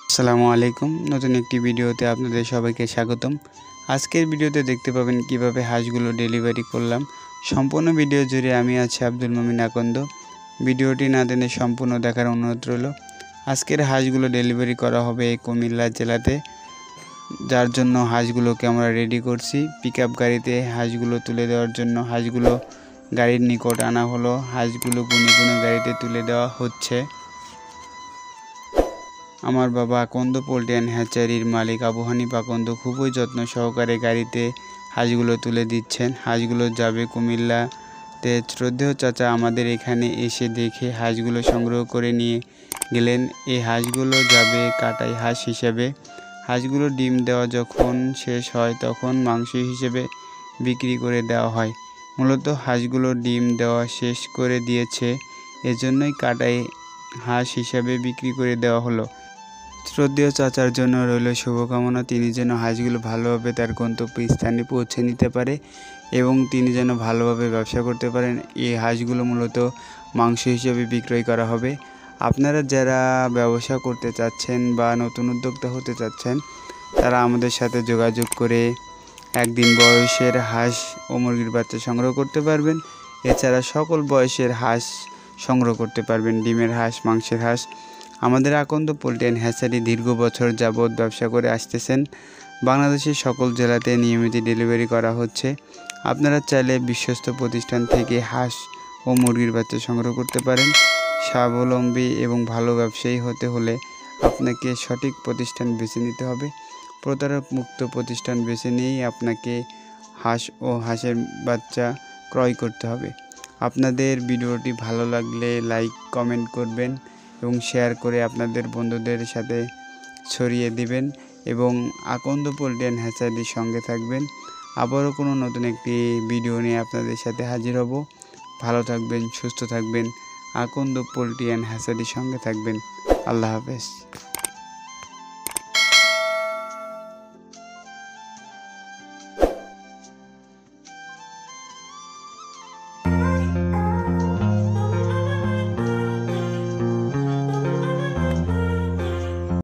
আসসালামু আলাইকুম। নতুন একটি ভিডিওতে আপনাদের সবাইকে স্বাগতম। আজকের ভিডিওতে দেখতে পাবেন কিভাবে হাঁসগুলো ডেলিভারি করলাম। সম্পূর্ণ ভিডিও জুড়ে আমি আছি আব্দুল মুমিন আকন্দ। ভিডিওটি না টেনে সম্পূর্ণ দেখার অনুরোধ রইল। আজকের হাঁসগুলো ডেলিভারি করা হবে কুমিল্লা জেলাতে, যার জন্য হাঁসগুলোকে আমরা রেডি করছি। পিকআপ গাড়িতে হাঁসগুলো তুলে দেওয়ার জন্য হাঁসগুলো গাড়ির নিকট আনা হলো। হাঁসগুলো গুনে গুনে গাড়িতে তুলে দেওয়া হচ্ছে। আমার বাবা আকন্দ পোল্ট্রি অ্যান্ড হ্যাচারির মালিক আবু হানিফ আকন্দ খুবই যত্ন সহকারে গাড়িতে হাঁসগুলো তুলে দিচ্ছেন। হাঁসগুলো যাবে কুমিল্লাতে। শ্রদ্ধেয় চাচা আমাদের এখানে এসে দেখে হাঁসগুলো সংগ্রহ করে নিয়ে গেলেন। এই হাঁসগুলো যাবে কাটাই হাঁস হিসেবে। হাঁসগুলো ডিম দেওয়া যখন শেষ হয় তখন মাংস হিসেবে বিক্রি করে দেওয়া হয়। মূলত হাঁসগুলো ডিম দেওয়া শেষ করে দিয়েছে, এজন্যই কাটাই হাঁস হিসাবে বিক্রি করে দেওয়া হলো। শ্রদ্ধেয় চাচার জন্য রইল শুভকামনা, তিনি যেন হাঁসগুলো ভালোভাবে তার গন্তব্যস্থানে পৌঁছে নিতে পারে এবং তিনি যেন ভালোভাবে ব্যবসা করতে পারেন। এই হাঁসগুলো মূলত মাংস হিসেবে বিক্রয় করা হবে। আপনারা যারা ব্যবসা করতে চাচ্ছেন বা নতুন উদ্যোক্তা হতে চাচ্ছেন, তারা আমাদের সাথে যোগাযোগ করে একদিন বয়সের হাঁস ও মুরগির বাচ্চা সংগ্রহ করতে পারবেন। এছাড়া সকল বয়সের হাঁস সংগ্রহ করতে পারবেন, ডিমের হাঁস, মাংসের হাঁস। আমাদের আকন্দ পোল্ট্রি অ্যান্ড হ্যাচারি দীর্ঘ বছর যাবৎ ব্যবসা করে আসতেছেন। বাংলাদেশের সকল জেলাতে নিয়মিত ডেলিভারি করা হচ্ছে। আপনারা চাইলে বিশ্বস্ত প্রতিষ্ঠান থেকে হাঁস ও মুরগির বাচ্চা সংগ্রহ করতে পারেন। স্বাবলম্বী এবং ভালো ব্যবসায়ী হতে হলে আপনাকে সঠিক প্রতিষ্ঠান বেছে নিতে হবে। প্রতারক মুক্ত প্রতিষ্ঠান বেছে নিয়েই আপনাকে হাঁস ও হাঁসের বাচ্চা ক্রয় করতে হবে। আপনাদের ভিডিওটি ভালো লাগলে লাইক কমেন্ট করবেন এবং শেয়ার করে আপনাদের বন্ধুদের সাথে ছড়িয়ে দিবেন এবং আকন্দ পোল্ট্রি অ্যান্ড হ্যাচারির সঙ্গে থাকবেন। আবারও কোনো নতুন একটি ভিডিও নিয়ে আপনাদের সাথে হাজির হব। ভালো থাকবেন, সুস্থ থাকবেন, আকন্দ পোল্ট্রি অ্যান্ড হ্যাচারির সঙ্গে থাকবেন। আল্লাহ হাফেজ।